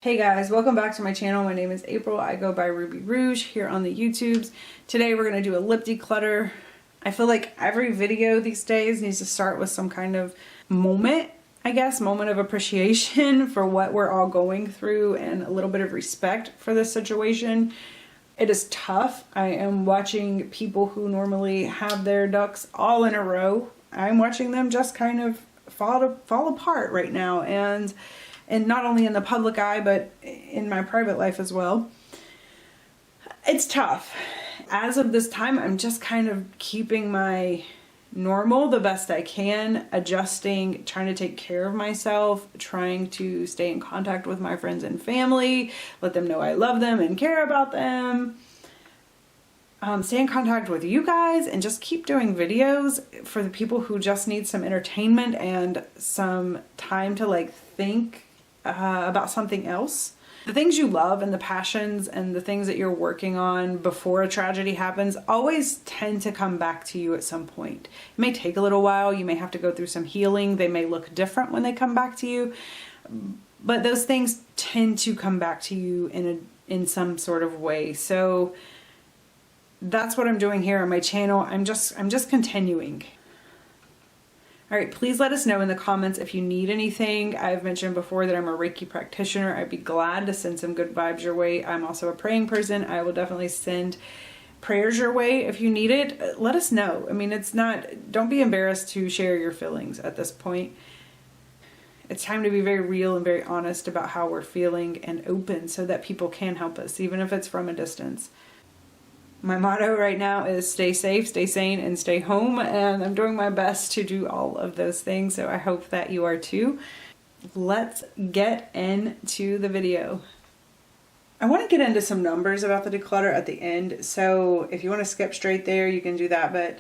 Hey guys, welcome back to my channel. My name is April. I go by Ruby Rouge here on the YouTubes. Today we're going to do a lip declutter. I feel like every video these days needs to start with some kind of moment, I guess, moment of appreciation for what we're all going through and a little bit of respect for this situation. It is tough. I am watching people who normally have their ducks all in a row. I'm watching them just kind of fall apart right now, and not only in the public eye, but in my private life as well. It's tough. As of this time, I'm just kind of keeping my normal the best I can, adjusting, trying to take care of myself, trying to stay in contact with my friends and family, let them know I love them and care about them. Stay in contact with you guys and just keep doing videos for the people who just need some entertainment and some time to like think about something else. The things you love and the passions and the things that you're working on before a tragedy happens always tend to come back to you at some point. It may take a little while. You may have to go through some healing. They may look different when they come back to you, but those things tend to come back to you in some sort of way. So that's what I'm doing here on my channel. I'm just continuing. All right, please let us know in the comments if you need anything. I've mentioned before that I'm a Reiki practitioner. I'd be glad to send some good vibes your way. I'm also a praying person. I will definitely send prayers your way if you need it. Let us know. I mean, don't be embarrassed to share your feelings at this point. It's time to be very real and very honest about how we're feeling and open so that people can help us, even if it's from a distance. My motto right now is stay safe, stay sane, and stay home, and I'm doing my best to do all of those things, so I hope that you are too. Let's get into the video. I want to get into some numbers about the declutter at the end, so if you want to skip straight there, you can do that, but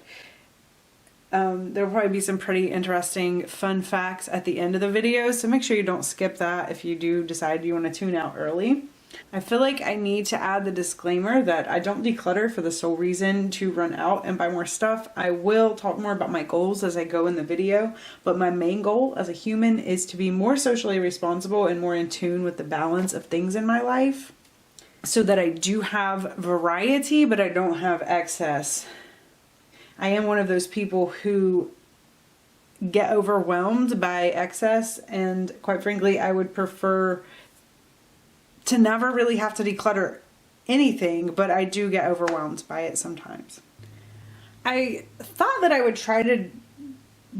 there'll probably be some pretty interesting fun facts at the end of the video, so make sure you don't skip that if you do decide you want to tune out early. I feel like I need to add the disclaimer that I don't declutter for the sole reason to run out and buy more stuff. I will talk more about my goals as I go in the video, but my main goal as a human is to be more socially responsible and more in tune with the balance of things in my life so that I do have variety, but I don't have excess. I am one of those people who get overwhelmed by excess, and quite frankly, I would prefer to never really have to declutter anything, but I do get overwhelmed by it sometimes. I thought that I would try to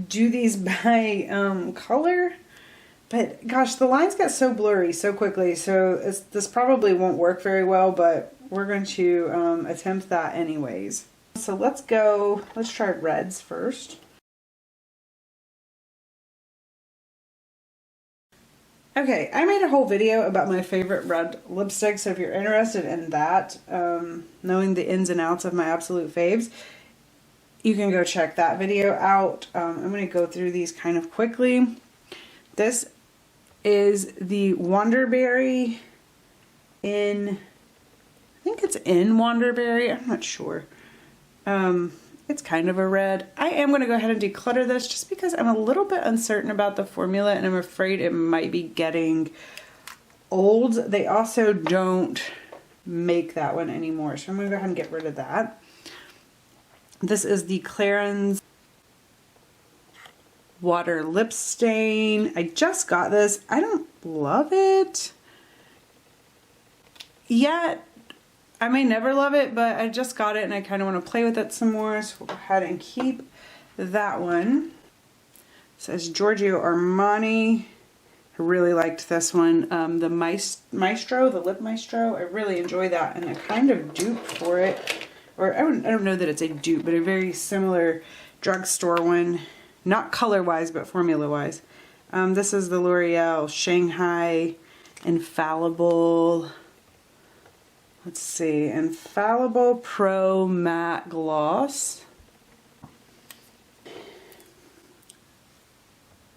do these by color, but gosh, the lines get so blurry so quickly, so this probably won't work very well, but we're going to attempt that anyways. So let's try reds first. Okay, I made a whole video about my favorite red lipstick, so if you're interested in that, knowing the ins and outs of my absolute faves, you can go check that video out. I'm going to go through these kind of quickly. This is the Wonderberry I think it's in Wonderberry, I'm not sure. It's kind of a red. I am going to go ahead and declutter this just because I'm a little bit uncertain about the formula and I'm afraid it might be getting old. They also don't make that one anymore, so I'm going to go ahead and get rid of that. This is the Clarins Water Lip Stain. I just got this. I don't love it yet. I may never love it, but I just got it and I kind of want to play with it some more, so we'll go ahead and keep that one. It says Giorgio Armani. I really liked this one. The Maestro, the Lip Maestro, I really enjoy that, and I kind of duped for it. Or I don't know that it's a dupe, but a very similar drugstore one. Not color-wise, but formula-wise. This is the L'Oreal Shanghai Infallible. Let's see, Infallible Pro Matte Gloss.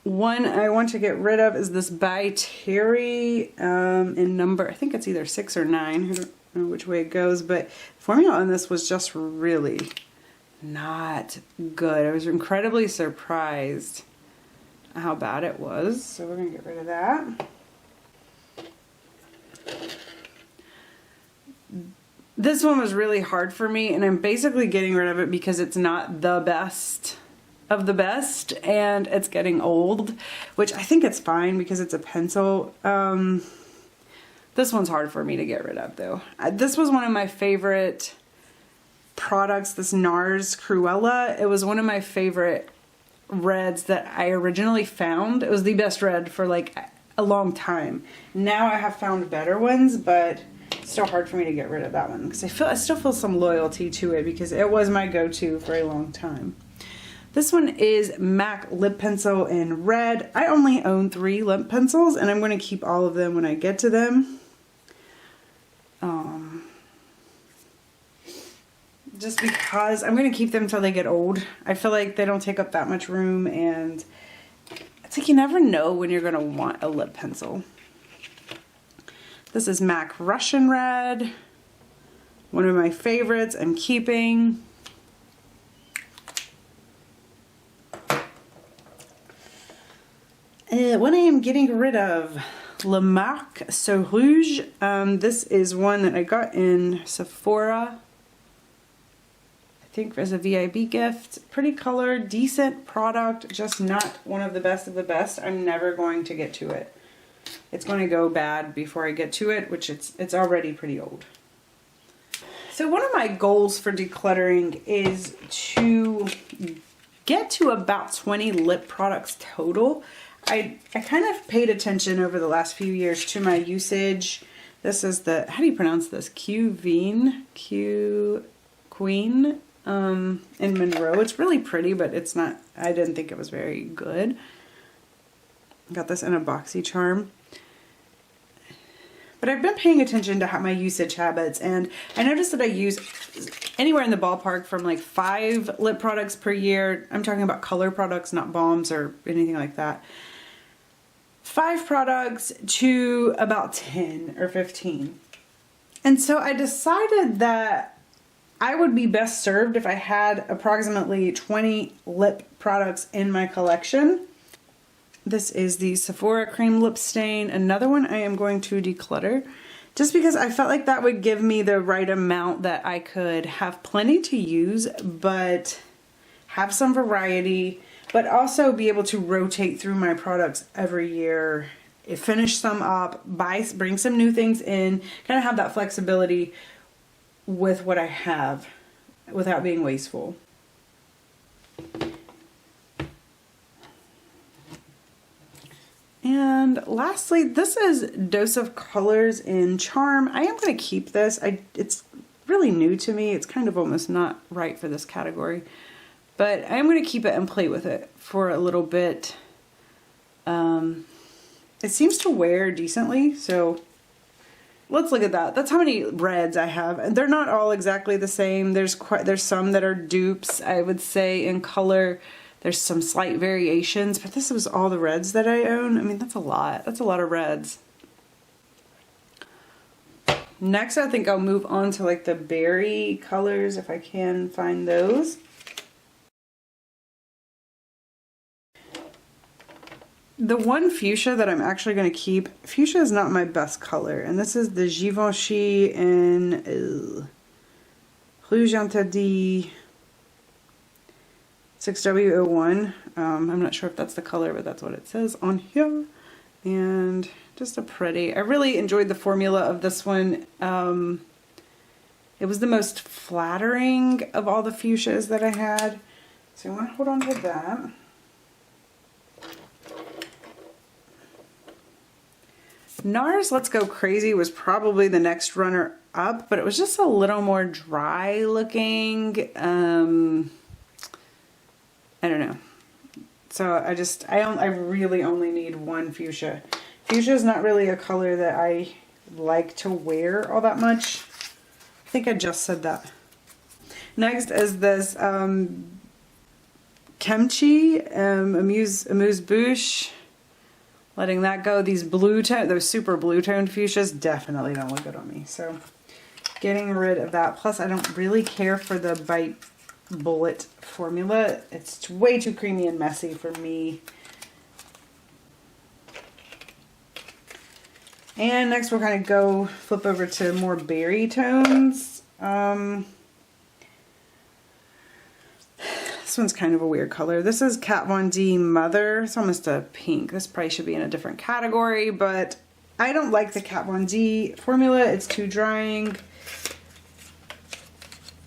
One I want to get rid of is this by Terry in number, I think it's either 6 or 9. I don't know which way it goes, but the formula on this was just really not good. I was incredibly surprised how bad it was, so we're going to get rid of that. This one was really hard for me, and I'm basically getting rid of it because it's not the best of the best, and it's getting old, which I think it's fine because it's a pencil. This one's hard for me to get rid of though. This was one of my favorite products, this NARS Cruella. It was one of my favorite reds that I originally found. It was the best red for like a long time. Now I have found better ones, but it's still hard for me to get rid of that one because I still feel some loyalty to it because it was my go-to for a long time. This one is MAC lip pencil in red. I only own 3 lip pencils, and I'm going to keep all of them when I get to them. Just because I'm going to keep them until they get old. I feel like they don't take up that much room, and it's like you never know when you're going to want a lip pencil. This is MAC Russian Red. One of my favorites I'm keeping. What I am getting rid of, La Marque So Rouge. This is one that I got in Sephora. I think as a VIB gift. Pretty color, decent product, just not one of the best of the best. I'm never going to get to it. It's going to go bad before I get to it, which it's already pretty old. So one of my goals for decluttering is to get to about 20 lip products total. I kind of paid attention over the last few years to my usage. This is the, how do you pronounce this? Queen in Monroe. It's really pretty, but it's not, I didn't think it was very good. Got this in a boxy charm. But I've been paying attention to my usage habits, and I noticed that I use anywhere in the ballpark from like 5 lip products per year. I'm talking about color products, not balms or anything like that. 5 products to about 10 or 15. And so I decided that I would be best served if I had approximately 20 lip products in my collection. This is the Sephora Cream Lip Stain, another one I am going to declutter, just because I felt like that would give me the right amount that I could have plenty to use, but have some variety, but also be able to rotate through my products every year, finish some up, bring some new things in, kind of have that flexibility with what I have without being wasteful. And lastly, this is Dose of Colors in Charm. I am going to keep this. It's really new to me. It's kind of almost not right for this category. But I'm going to keep it and play with it for a little bit. It seems to wear decently, so let's look at that. That's how many reds I have. And they're not all exactly the same. There's some that are dupes, I would say, in color. There's some slight variations, but this was all the reds that I own. I mean, that's a lot. That's a lot of reds. Next, I think I'll move on to like the berry colors if I can find those. The one fuchsia that I'm actually going to keep, fuchsia is not my best color, and this is the Givenchy in Rouge Interdit 6W01. I'm not sure if that's the color, but that's what it says on here. And just a pretty, I really enjoyed the formula of this one. It was the most flattering of all the fuchsias that I had. So I want to hold on to that. NARS Let's Go Crazy was probably the next runner up, but it was just a little more dry looking. I don't know. So I really only need one fuchsia. Fuchsia is not really a color that I like to wear all that much. I think I just said that. Next is this Kimchi, Amuse Bouche. Letting that go. These blue tone, those super blue toned fuchsias definitely don't look good on me. So getting rid of that. Plus I don't really care for the Bite Bullet formula. It's way too creamy and messy for me. And next we're going to go flip over to more berry tones. This one's kind of a weird color. This is Kat Von D Mother. It's almost a pink. This probably should be in a different category, but I don't like the Kat Von D formula. It's too drying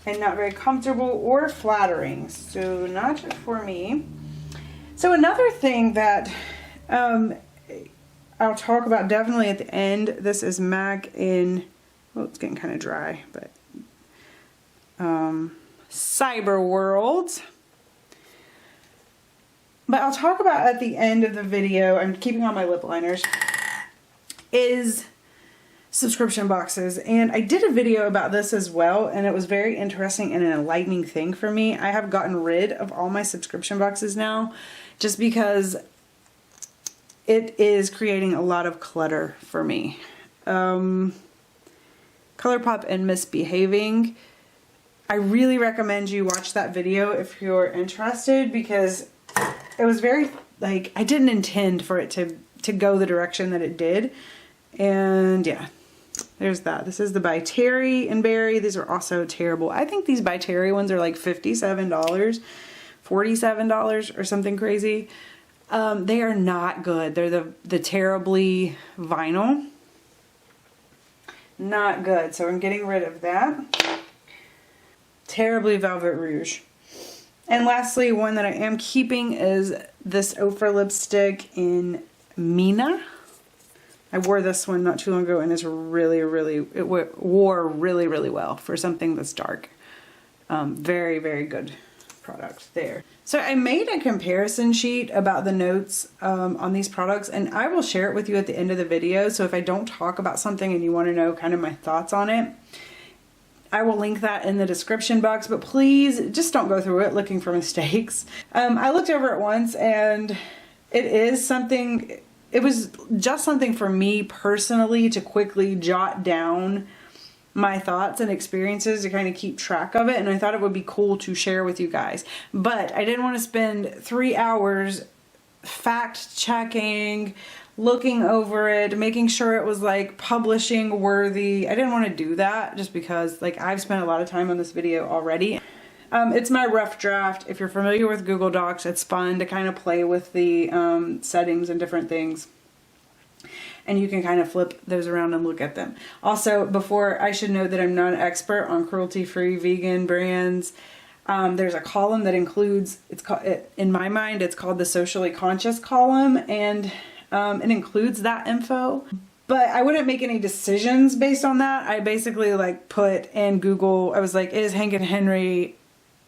and not very comfortable or flattering, so not for me. So another thing that I'll talk about definitely at the end, this is MAC in, well, it's getting kind of dry, but Cyber World. But I'll talk about at the end of the video, I'm keeping on my lip liners, is subscription boxes. And I did a video about this as well, and it was very interesting and an enlightening thing for me. I have gotten rid of all my subscription boxes now just because it is creating a lot of clutter for me. ColourPop and Misbehaving. I really recommend you watch that video if you're interested, because it was very, like, I didn't intend for it to go the direction that it did. And yeah, there's that. This is the by Terry and Berry. These are also terrible. I think these by Terry ones are like $57, $47 or something crazy. They are not good. They're the Terrybly vinyl. Not good. So I'm getting rid of that. Terrybly Velvet Rouge. And lastly, one that I am keeping is this Ofra lipstick in Mina. I wore this one not too long ago, and it's really, it wore really, really well for something that's dark. Very, very good product there. So I made a comparison sheet about the notes on these products, and I will share it with you at the end of the video. So if I don't talk about something and you want to know kind of my thoughts on it, I will link that in the description box, but please just don't go through it looking for mistakes. I looked over it once, and it was just something for me personally to quickly jot down my thoughts and experiences to kind of keep track of it, and I thought it would be cool to share with you guys. But I didn't want to spend 3 hours fact checking, looking over it, making sure it was like publishing worthy. I didn't want to do that just because, like, I've spent a lot of time on this video already. It's my rough draft. If you're familiar with Google Docs, it's fun to kind of play with the settings and different things. And you can kind of flip those around and look at them. Also, before, I should note that I'm not an expert on cruelty-free vegan brands. There's a column that includes, in my mind, it's called the socially conscious column, and it includes that info. But I wouldn't make any decisions based on that. I basically like put in Google, I was like, is Hank and Henry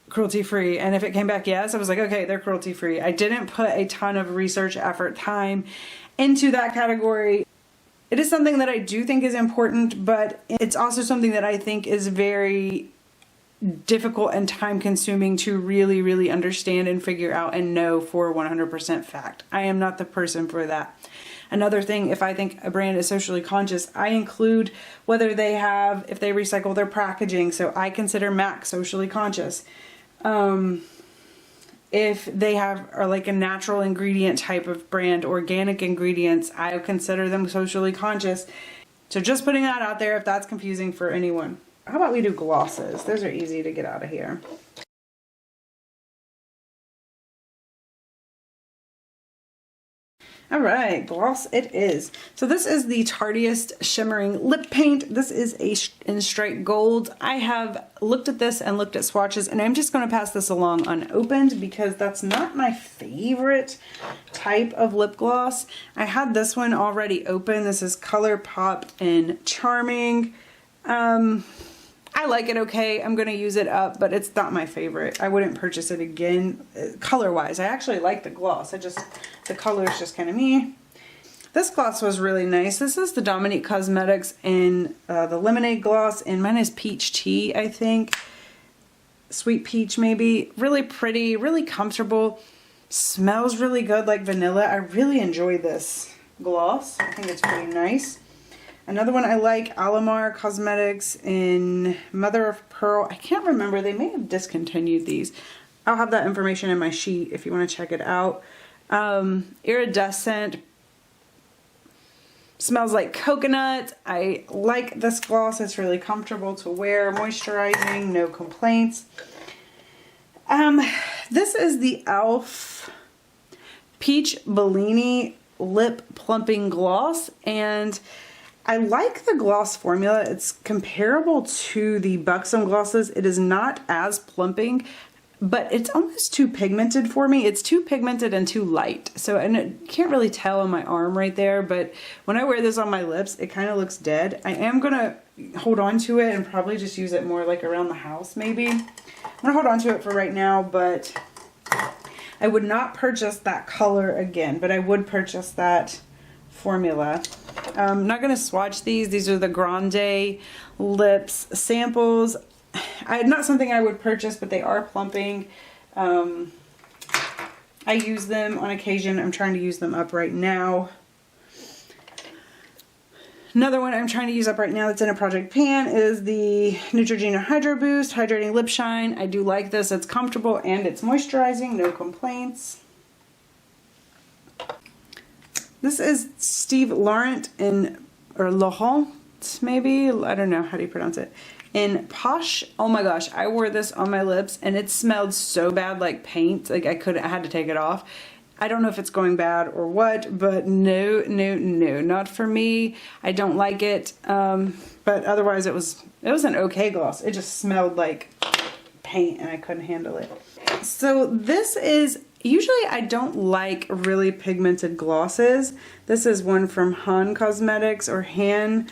cruelty free? And if it came back yes, I was like, okay, they're cruelty free. I didn't put a ton of research, effort, time into that category. It is something that I do think is important, but it's also something that I think is very difficult and time consuming to really, really understand and figure out and know for 100% fact. I am not the person for that. Another thing, if I think a brand is socially conscious, I include whether they have, if they recycle their packaging. So I consider MAC socially conscious. If they have are like a natural ingredient type of brand, organic ingredients, I consider them socially conscious. So just putting that out there if that's confusing for anyone. How about we do glosses? Those are easy to get out of here. All right, gloss it is. So this is the Tardiest Shimmering Lip Paint. This is in Straight Gold. I have looked at this and looked at swatches, and I'm just going to pass this along unopened because that's not my favorite type of lip gloss. I had this one already open. This is ColourPop in Charming. I like it okay. I'm going to use it up, but it's not my favorite. I wouldn't purchase it again. Color-wise, I actually like the gloss. The color is just kind of me. This gloss was really nice. This is the Dominique Cosmetics in the Lemonade Gloss, and mine is Peach Tea, I think. Sweet Peach, maybe. Really pretty, really comfortable. Smells really good, like vanilla. I really enjoy this gloss. I think it's pretty nice. Another one I like, Alamar Cosmetics in Mother of Pearl. I can't remember. They may have discontinued these. I'll have that information in my sheet if you want to check it out. Iridescent Smells like coconut. I like this gloss. It's really comfortable to wear. Moisturizing, no complaints. This is the e.l.f. Peach Bellini Lip Plumping Gloss, and I like the gloss formula. It's comparable to the Buxom glosses. It is not as plumping, but it's almost too pigmented for me. It's too pigmented and too light. So, and it can't really tell on my arm right there, but when I wear this on my lips, it kind of looks dead. I am gonna hold on to it and probably just use it more like around the house maybe. I'm gonna hold on to it for right now, but I would not purchase that color again, but I would purchase that formula. I'm not going to swatch these. These are the Grande Lips samples. Not something I would purchase, but they are plumping. I use them on occasion. I'm trying to use them up right now. Another one I'm trying to use up right now that's in a project pan is the Neutrogena Hydro Boost Hydrating Lip Shine. I do like this. It's comfortable and it's moisturizing. No complaints. This is Steve Laurent Laurent maybe? I don't know. How do you pronounce it? In Posh. Oh my gosh. I wore this on my lips and it smelled so bad like paint. Like I had to take it off. I don't know if it's going bad or what, but no, not for me. I don't like it, but otherwise it was an okay gloss. It just smelled like paint and I couldn't handle it. So this is, usually I don't like really pigmented glosses. This is one from Han Cosmetics or Han.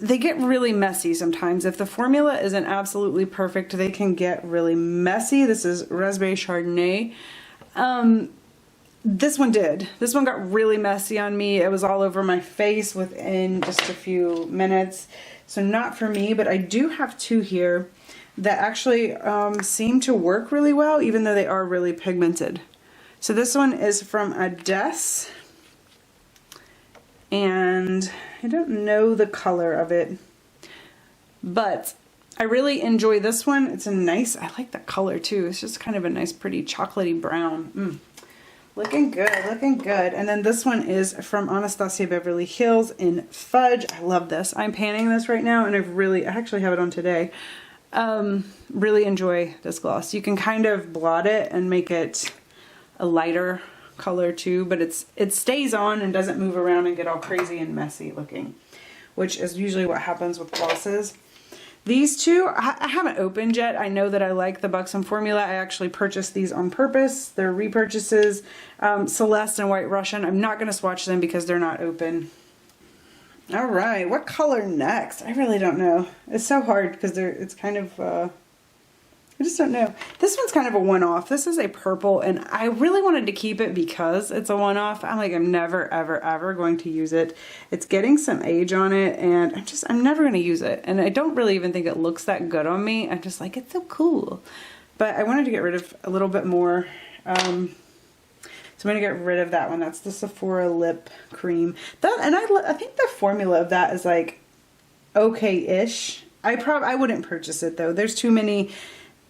They get really messy sometimes. If the formula isn't absolutely perfect, they can get really messy. This is Raspberry Chardonnay. This one did. This one got really messy on me. It was all over my face within just a few minutes. So not for me, but I do have two here that actually seem to work really well, even though they are really pigmented. So this one is from Adesse, and I don't know the color of it, but I really enjoy this one. It's a nice, I like that color too. It's just kind of a nice pretty chocolatey brown. Looking good, looking good. And then this one is from Anastasia Beverly Hills in Fudge. I love this. I'm panning this right now and I actually have it on today. Really enjoy this gloss. You can kind of blot it and make it a lighter color too, but it stays on and doesn't move around and get all crazy and messy looking, which is usually what happens with glosses. These two, I haven't opened yet. I know that I like the Buxom formula. I actually purchased these on purpose. They're repurchases. Celeste and White Russian. I'm not going to swatch them because they're not open. All right, what color next? I really don't know. It's so hard because it's kind of, I just don't know. This one's kind of a one-off. This is a purple, and I really wanted to keep it because it's a one-off. I'm like, I'm never, ever, ever going to use it. It's getting some age on it, and I'm never going to use it. And I don't really even think it looks that good on me. I'm just like, it's so cool. But I wanted to get rid of a little bit more. So I'm going to get rid of that one. That's the Sephora Lip Cream. I think the formula of that is like okay-ish. I wouldn't purchase it though. There's too many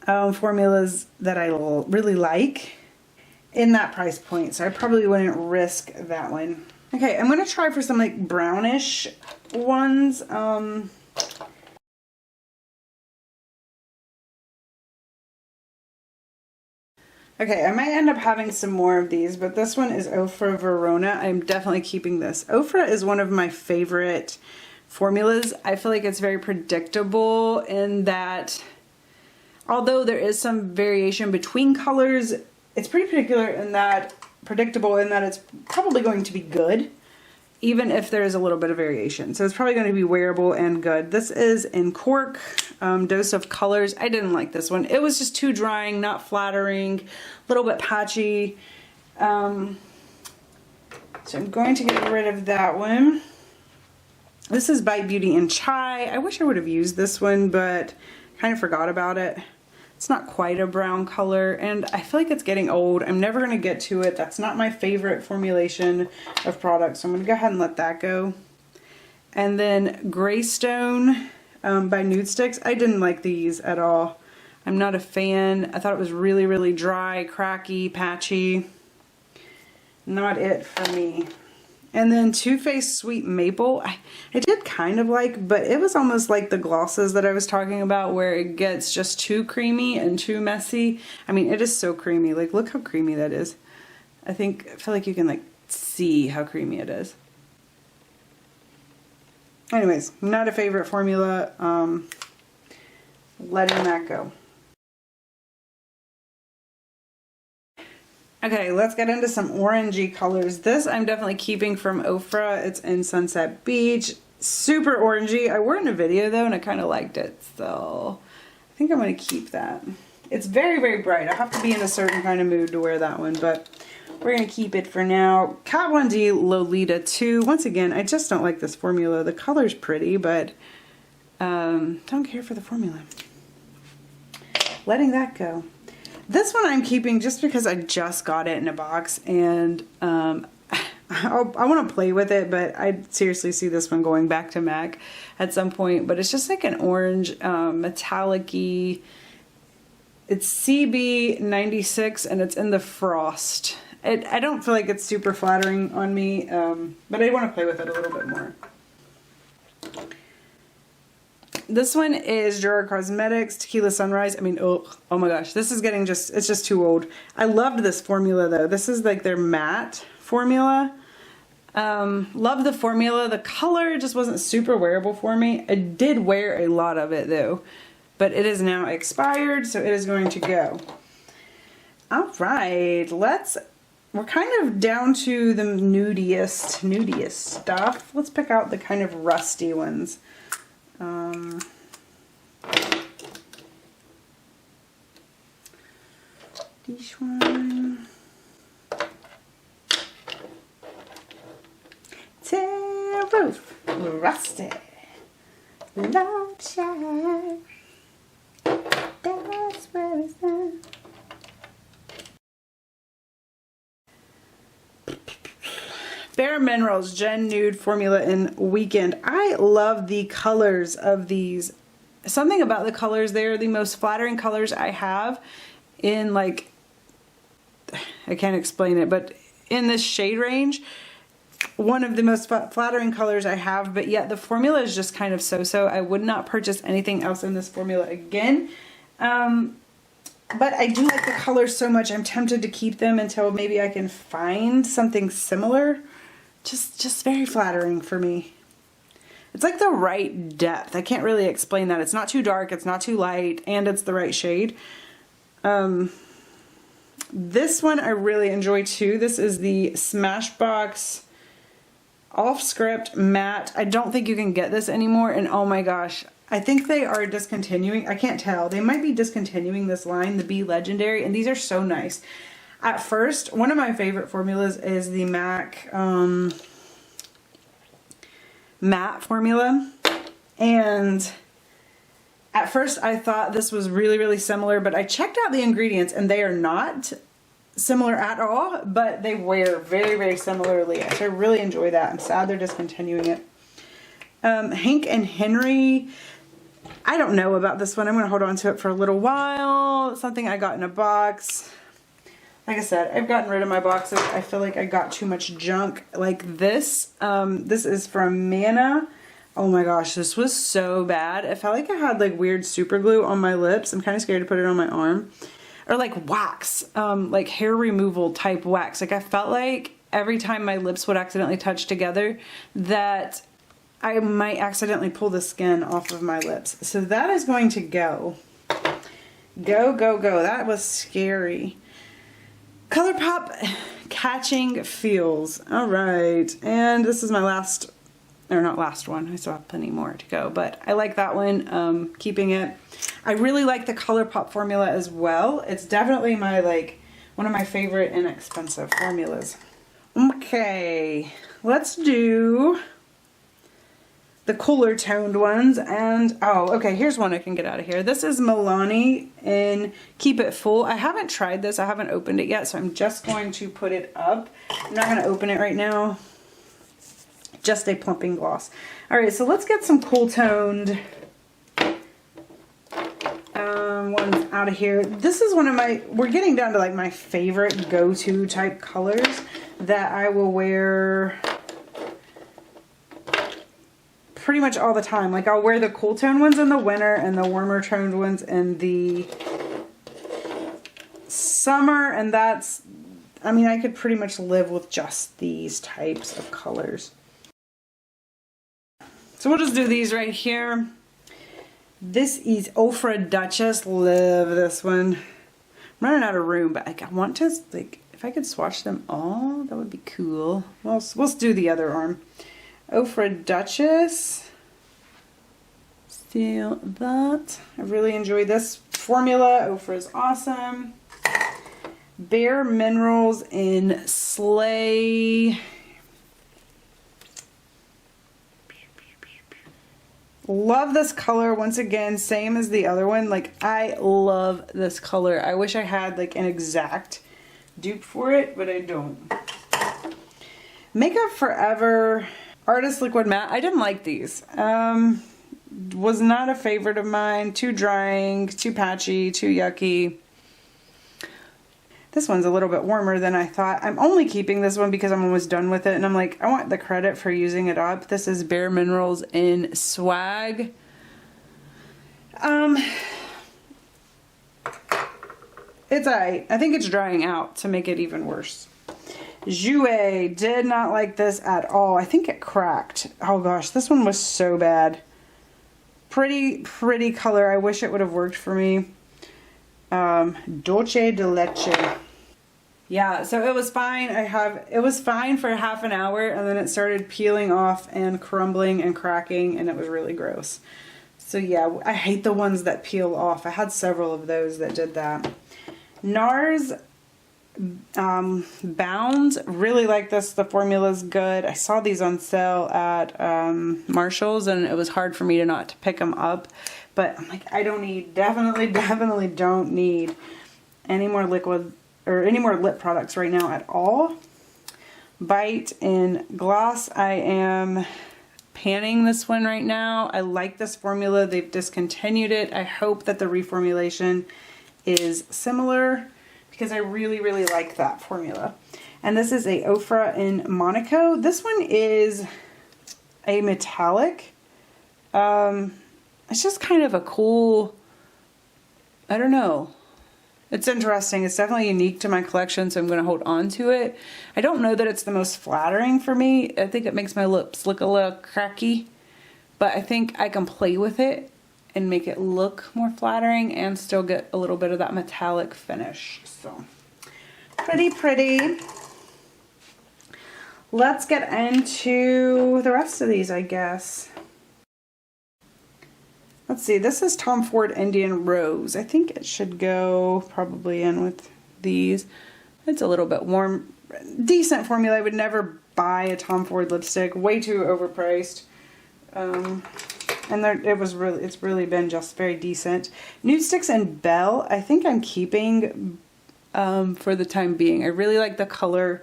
formulas that I really like in that price point, so I probably wouldn't risk that one. Okay, I'm gonna try for some like brownish ones. Okay, I might end up having some more of these, but this one is Ofra Verona. I'm definitely keeping this. Ofra is one of my favorite formulas. I feel like it's very predictable in that although there is some variation between colors, it's pretty predictable in that it's probably going to be good, even if there is a little bit of variation. So it's probably going to be wearable and good. This is in Cork, Dose of Colors. I didn't like this one. It was just too drying, not flattering, a little bit patchy. So I'm going to get rid of that one. This is by Beauty and Chai. I wish I would have used this one, but kind of forgot about it. It's not quite a brown color, and I feel like it's getting old. I'm never going to get to it. That's not my favorite formulation of products, so I'm going to go ahead and let that go. And then Greystone by Nude Sticks. I didn't like these at all. I'm not a fan. I thought it was really, really dry, cracky, patchy. Not it for me. And then Too Faced Sweet Maple, I did kind of like, but it was almost like the glosses that I was talking about where it gets just too creamy and too messy. I mean, it is so creamy. Like, look how creamy that is. I feel like you can like see how creamy it is. Anyways, not a favorite formula. Letting that go. Okay, let's get into some orangey colors. This I'm definitely keeping from Ofra. It's in Sunset Beach. Super orangey. I wore it in a video though and I kind of liked it. So I think I'm going to keep that. It's very, very bright. I have to be in a certain kind of mood to wear that one, but we're going to keep it for now. Kat Von D Lolita 2. Once again, I just don't like this formula. The color's pretty, but don't care for the formula. Letting that go. This one I'm keeping just because I just got it in a box and I want to play with it, but I seriously see this one going back to MAC at some point. But it's just like an orange metallic-y. It's CB96 and it's in the Frost. I don't feel like it's super flattering on me, but I want to play with it a little bit more. This one is Gerard Cosmetics Tequila Sunrise. I mean, oh my gosh, this is getting it's just too old. I loved this formula though. This is like their matte formula. Love the formula. The color just wasn't super wearable for me. I did wear a lot of it though, but it is now expired, so it is going to go. All right, we're kind of down to the nudiest stuff. Let's pick out the kind of rusty ones. This one. Roof. Rusty. Love shine. That's where it's at. Bare Minerals Gen Nude Formula in Weekend. I love the colors of these. Something about the colors, they're the most flattering colors I have in, like, I can't explain it, but in this shade range, one of the most flattering colors I have, but yet the formula is just kind of so-so. I would not purchase anything else in this formula again. But I do like the colors so much, I'm tempted to keep them until maybe I can find something similar. Just very flattering for me. It's like the right depth. I can't really explain that. It's not too dark, it's not too light, and it's the right shade. This one I really enjoy too. This is the Smashbox Off Script Matte. I don't think you can get this anymore, and oh my gosh, I think they are discontinuing. I can't tell. They might be discontinuing this line, the Be Legendary, and these are so nice. At first, one of my favorite formulas is the MAC matte formula, and at first I thought this was really, really similar, but I checked out the ingredients and they are not similar at all, but they wear very, very similarly. So I really enjoy that. I'm sad they're discontinuing it. Hank and Henry, I don't know about this one. I'm going to hold on to it for a little while. It's something I got in a box. Like I said, I've gotten rid of my boxes. I feel like I got too much junk like this. This is from Mana. Oh my gosh, this was so bad. It felt like I had like weird super glue on my lips. I'm kind of scared to put it on my arm. Or like wax, like hair removal type wax. Like I felt like every time my lips would accidentally touch together that I might accidentally pull the skin off of my lips. So that is going to go. Go, go, go. That was scary. ColourPop Catching Feels. All right, and this is my last, or not last one. I still have plenty more to go, but I like that one. Keeping it. I really like the ColourPop formula as well. It's definitely my one of my favorite inexpensive formulas. Okay, let's do the cooler toned ones, and oh, okay, here's one I can get out of here. This is Milani in Keep It Full. I haven't tried this, I haven't opened it yet, so I'm just going to put it up. I'm not going to open it right now. Just a plumping gloss. Alright, so let's get some cool toned ones out of here. This is one of my, we're getting down to like my favorite go-to type colors that I will wear pretty much all the time. Like I'll wear the cool tone ones in the winter and the warmer toned ones in the summer, and that's, I mean, I could pretty much live with just these types of colors. So we'll just do these right here. This is Ofra Duchess. Love this one. I'm running out of room, but like I want to, like, if I could swatch them all, that would be cool. We'll do the other arm. Ofra Duchess. Steal that. I really enjoy this formula. Ofra is awesome. Bare Minerals in Slay. Love this color. Once again, same as the other one. Like, I love this color. I wish I had like an exact dupe for it, but I don't. Makeup Forever Artist Liquid Matte. I didn't like these. Was not a favorite of mine. Too drying, too patchy, too yucky. This one's a little bit warmer than I thought. I'm only keeping this one because I'm almost done with it, and I'm like, I want the credit for using it up. This is Bare Minerals in Swag. It's alright. I think it's drying out to make it even worse. Jouer. Did not like this at all. I think it cracked. Oh gosh, this one was so bad. Pretty color. I wish it would have worked for me. Dolce de Leche. Yeah, so it was fine. It was fine for half an hour, and then it started peeling off and crumbling and cracking, and it was really gross. So yeah, I hate the ones that peel off. I had several of those that did that. NARS Bounds. Really like this. The formula's good. I saw these on sale at Marshall's, and it was hard for me to not to pick them up. But I'm like, I don't need, definitely don't need any more liquid or any more lip products right now at all. Bite in Glace. I am panning this one right now. I like this formula. They've discontinued it. I hope that the reformulation is similar because I really like that formula. And this is a Ofra in Monaco. This one is a metallic. It's just kind of a cool, I don't know. It's interesting. It's definitely unique to my collection, so I'm going to hold on to it. I don't know that it's the most flattering for me. I think it makes my lips look a little cracky, but I think I can play with it and make it look more flattering and still get a little bit of that metallic finish. So, pretty. Let's get into the rest of these, I guess. Let's see, this is Tom Ford Indian Rose. I think it should go probably in with these. It's a little bit warm. Decent formula. I would never buy a Tom Ford lipstick. Way too overpriced. And it's really been just very decent. Nude Sticks and Belle, I think I'm keeping for the time being. I really like the color.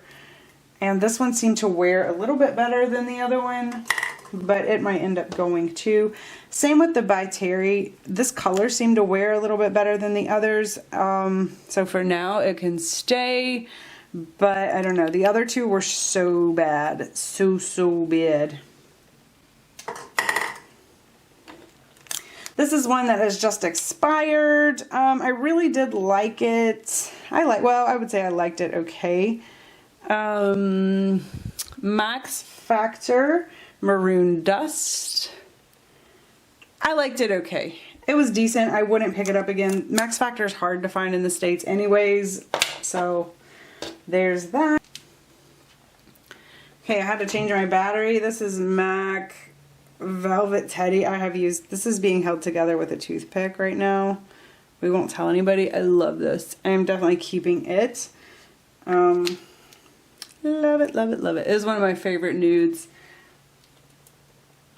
And this one seemed to wear a little bit better than the other one, but it might end up going too. Same with the By Terry. This color seemed to wear a little bit better than the others. So for now it can stay, but I don't know. The other two were so bad. So bad. This is one that has just expired. I really did like it. I would say I liked it okay. Max Factor Maroon Dust. I liked it okay. It was decent. I wouldn't pick it up again. Max Factor is hard to find in the States anyways, so there's that. Okay, I had to change my battery. This is MAC Velvet Teddy. This is being held together with a toothpick right now. We won't tell anybody. I love this. I am definitely keeping it. Love it. It is one of my favorite nudes.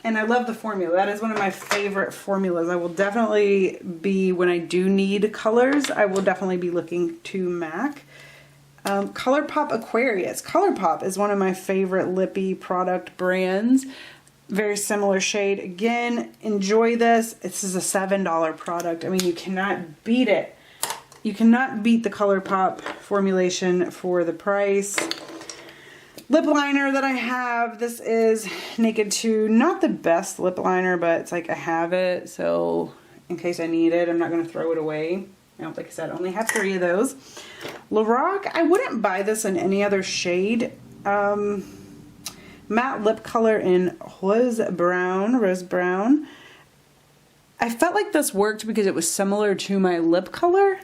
And I love the formula. That is one of my favorite formulas. I will definitely be, when I do need colors, I will definitely be looking to MAC. ColourPop Aquarius. ColourPop is one of my favorite lippy product brands. Very similar shade. Again, enjoy this. This is a $7 product. I mean, you cannot beat it. You cannot beat the ColourPop formulation for the price. lip liner that I have. This is Naked 2. Not the best lip liner, but it's like I have it, so in case I need it, I'm not going to throw it away. Like I said, I only have 3 of those. Lorac, I wouldn't buy this in any other shade. Matte lip color in Rose Brown. I felt like this worked because it was similar to my lip color,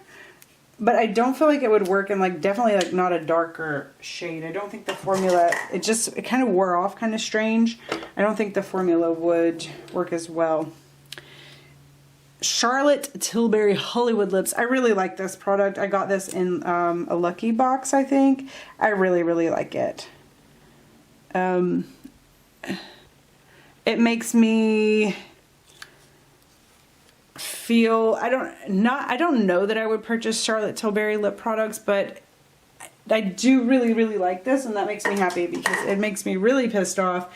but I don't feel like it would work in like, definitely like not a darker shade. I don't think the formula, it kind of wore off kind of strange. I don't think the formula would work as well. Charlotte Tilbury Hollywood Lips. I really like this product. I got this in a Lucky Box, I think. I really, really like it. It makes me feel, I don't know that I would purchase Charlotte Tilbury lip products, but I do really, really like this, and that makes me happy because it makes me really pissed off.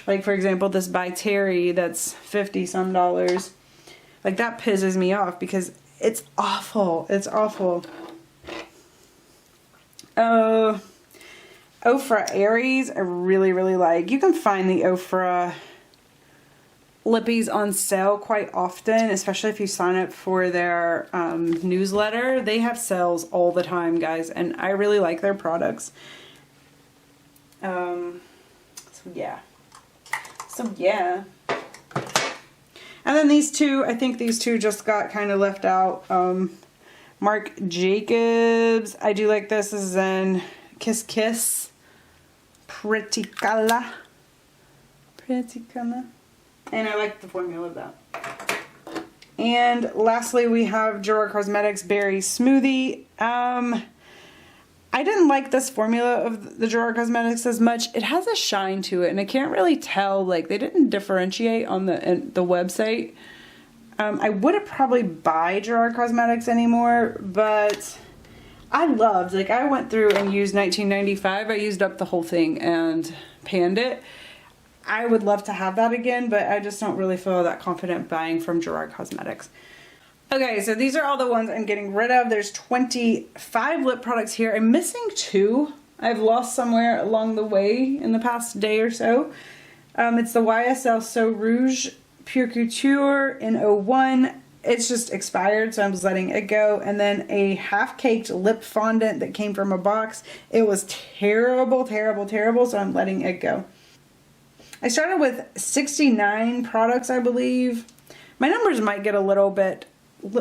Like, for example, this by Terry that's $50 some. Like, that pisses me off because it's awful. It's awful. Ofra Aries, I really, really like. You can find the Ofra lippies on sale quite often, especially if you sign up for their newsletter. They have sales all the time, guys, and I really like their products. So yeah. And then these two, I think these two just got kind of left out. Marc Jacobs, I do like this. This is in Kiss Kiss. Pretty color. And I like the formula of that. And lastly, we have Gerard Cosmetics Berry Smoothie. I didn't like this formula of the Gerard Cosmetics as much. It has a shine to it, and I can't really tell. Like, they didn't differentiate on the website. I wouldn't probably buy Gerard Cosmetics anymore, but I loved, like, I went through and used 1995. I used up the whole thing and panned it. I would love to have that again, but I just don't really feel that confident buying from Gerard Cosmetics. Okay, so these are all the ones I'm getting rid of. There's 25 lip products here. I'm missing 2. I've lost somewhere along the way in the past day or so. It's the YSL So Rouge Pure Couture in 01. It's just expired, so I'm just letting it go. And then a half-caked lip fondant that came from a box. It was terrible, terrible, terrible, so I'm letting it go. I started with 69 products, I believe. My numbers might get a little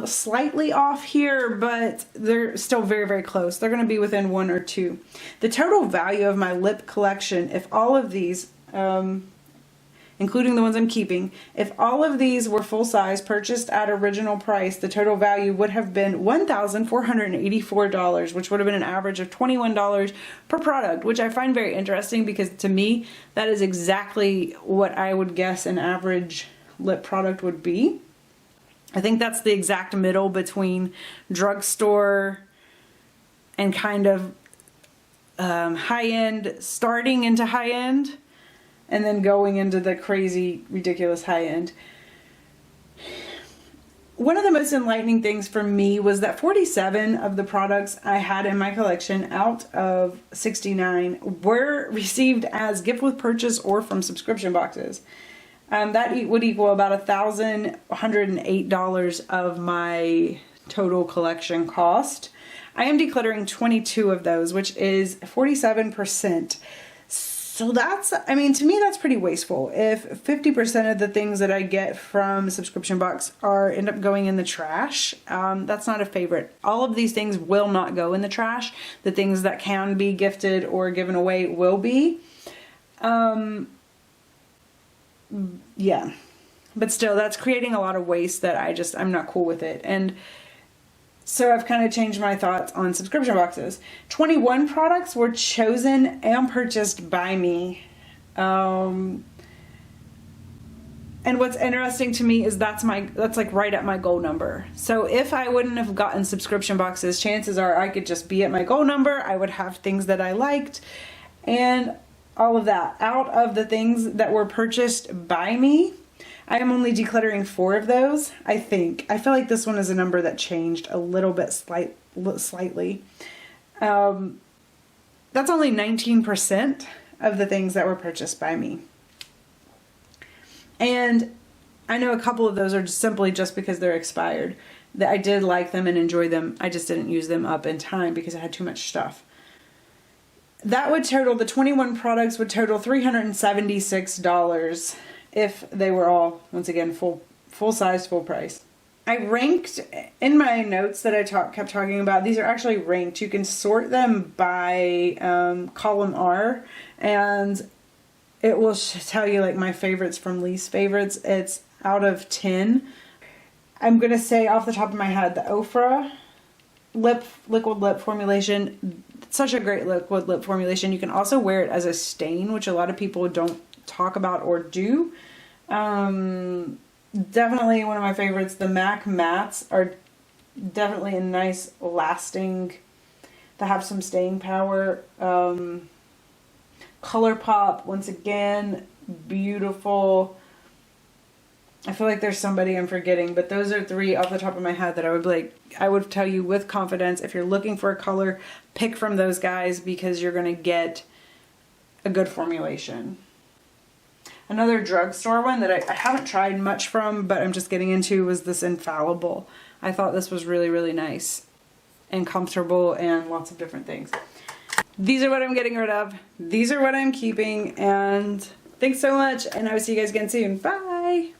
slightly off here, but they're still very, very close. They're going to be within 1 or 2. The total value of my lip collection, if all of these, including the ones I'm keeping, if all of these were full size, purchased at original price, the total value would have been $1,484, which would have been an average of $21 per product, which I find very interesting because to me, that is exactly what I would guess an average lip product would be. I think that's the exact middle between drugstore and kind of high-end, starting into high-end, and then going into the crazy, ridiculous high-end. One of the most enlightening things for me was that 47 of the products I had in my collection out of 69 were received as gift with purchase or from subscription boxes. That would equal about $1,108 of my total collection cost. I am decluttering 22 of those, which is 47%. So that's, I mean, to me, that's pretty wasteful. If 50% of the things that I get from a subscription box end up going in the trash, that's not a favorite. All of these things will not go in the trash. The things that can be gifted or given away will be. Yeah, but still, that's creating a lot of waste that I'm not cool with it. And so I've kind of changed my thoughts on subscription boxes. 21 products were chosen and purchased by me. And what's interesting to me is that's like right at my goal number. So if I wouldn't have gotten subscription boxes, chances are I could just be at my goal number. I would have things that I liked and all of that. Out of the things that were purchased by me, I am only decluttering 4 of those, I think. I feel like this one is a number that changed a little bit slightly. that's only 19% of the things that were purchased by me. And I know a couple of those are simply just because they're expired. That I did like them and enjoy them. I just didn't use them up in time because I had too much stuff. That would total, the 21 products would total $376 if they were all, once again, full size, full price. I ranked, in my notes that I kept talking about, these are actually ranked. You can sort them by column R, and it will tell you like my favorites from least favorites. It's out of 10. I'm going to say off the top of my head, the Ofra liquid lip formulation, such a great liquid lip formulation. You can also wear it as a stain, which a lot of people don't talk about or do. Definitely one of my favorites. The MAC mattes are definitely a nice lasting, they have some staying power. ColourPop, once again, beautiful. I feel like there's somebody I'm forgetting, but those are 3 off the top of my head that I would be like, I would tell you with confidence, if you're looking for a color, pick from those guys because you're going to get a good formulation. Another drugstore one that I haven't tried much from, but I'm just getting into, was this Infallible. I thought this was really, really nice and comfortable and lots of different things. These are what I'm getting rid of. These are what I'm keeping, and thanks so much, and I will see you guys again soon. Bye!